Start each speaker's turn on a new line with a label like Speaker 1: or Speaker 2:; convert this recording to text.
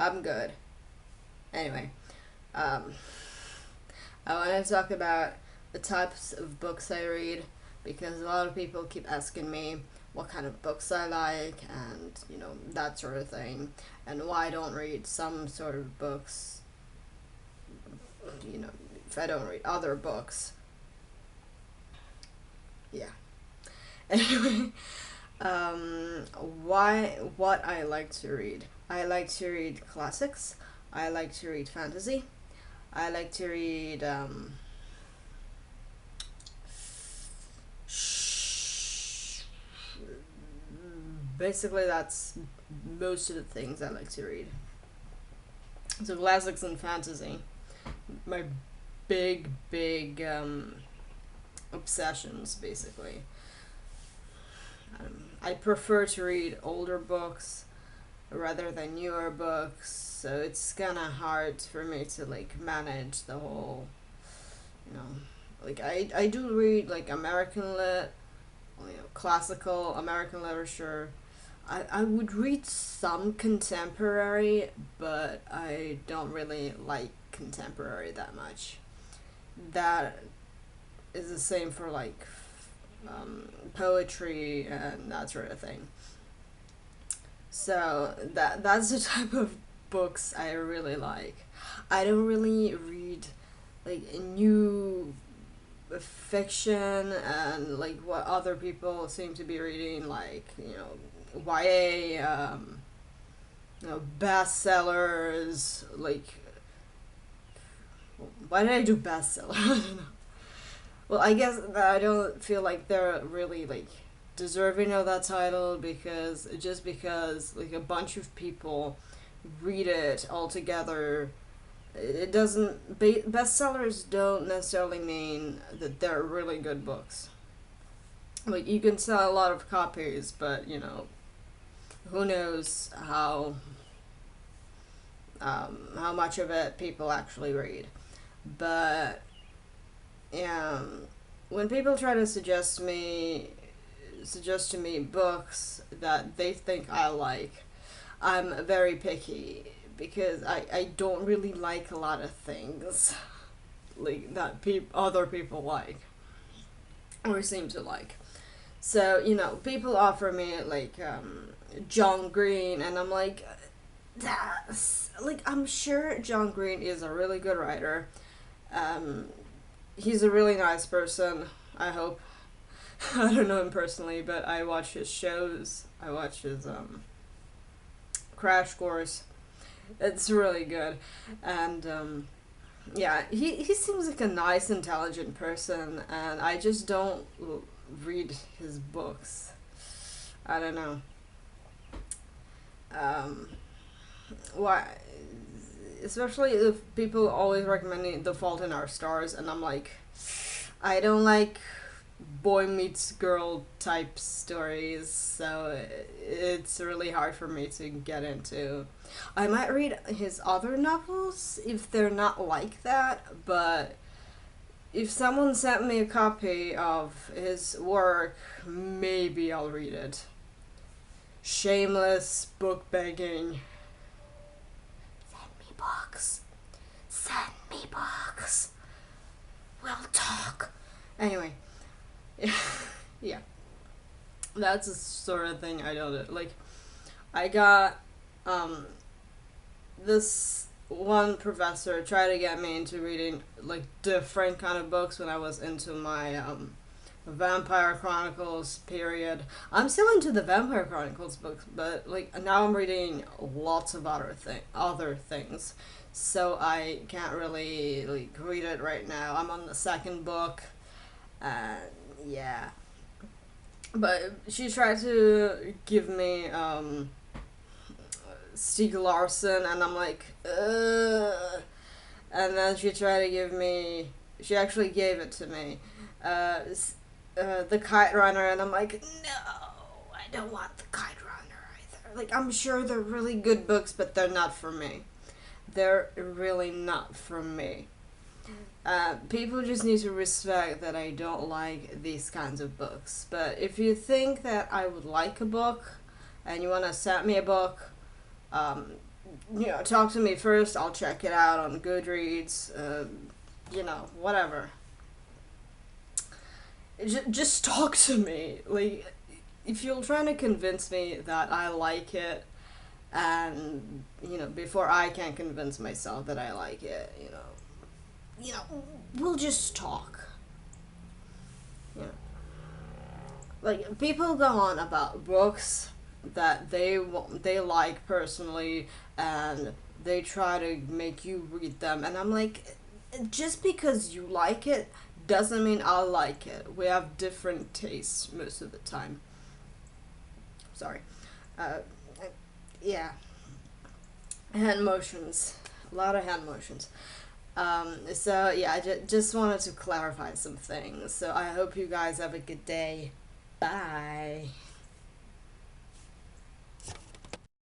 Speaker 1: I'm good. Anyway, um, I want to talk about the types of books I read because a lot of people keep asking me what kind of books I like and, that sort of thing, and why I don't read some sort of books, you know, if I don't read other books. Yeah. Anyway, what I like to read. I like to read classics. I like to read fantasy. I like to read basically that's most of the things I like to read. So classics and fantasy, my big obsessions basically. I prefer to read older books rather than newer books, so it's kind of hard for me to like manage the whole, you know, like I do read like American lit, classical American literature. I would read some contemporary, but I don't really like contemporary that much. That is the same for like poetry and that sort of thing. So that's the type of books I really like. I don't really read like new fiction and like what other people seem to be reading, like YA, bestsellers. Like, why did I do bestseller? I don't know. Well, I guess that I don't feel like they're really like deserving of that title because like a bunch of people read it all together. It doesn't bestsellers don't necessarily mean that they're really good books. Like, you can sell a lot of copies, but who knows how much of it people actually read. But yeah, when people try to suggest to me books that they think I like, I'm very picky because I don't really like a lot of things like that other people like or seem to like. So, people offer me like John Green, and I'm like, that's like, I'm sure John Green is a really good writer. Um, he's a really nice person, I hope. I don't know him personally, but I watch his shows. I watch his Crash Course. It's really good. And yeah, he seems like a nice, intelligent person, and I just don't read his books. I don't know. Um, why? Especially if people always recommend The Fault in Our Stars, and I'm like, I don't like boy meets girl type stories, so it's really hard for me to get into. I might read his other novels if they're not like that, but if someone sent me a copy of his work, maybe I'll read it. Shameless book begging. Send me books. Send me books. We'll talk. Anyway, yeah, that's the sort of thing I don't do. Like, I got this one professor tried to get me into reading like different kind of books when I was into my Vampire Chronicles period. I'm still into the Vampire Chronicles books, but like now I'm reading lots of other things. So I can't really like read it right now. I'm on the second book. Uh, yeah. But she tried to give me Stieg Larsson, and I'm like, ugh. And then she tried to give me. She actually gave it to me. The Kite Runner, and I'm like, no, I don't want the Kite Runner either. Like, I'm sure they're really good books, but they're not for me. They're really not for me. People just need to respect that I don't like these kinds of books. But if you think that I would like a book and you want to send me a book, um, talk to me first. I'll check it out on Goodreads. Whatever. Just talk to me. Like, if you're trying to convince me that I like it, and before I can convince myself that I like it, we'll just talk. You know, like, people go on about books that they like personally, and they try to make you read them, and I'm like, just because you like it doesn't mean I'll like it. We have different tastes most of the time. Sorry. Uh, yeah. Hand motions. A lot of hand motions. So yeah, just wanted to clarify some things. So I hope you guys have a good day. Bye.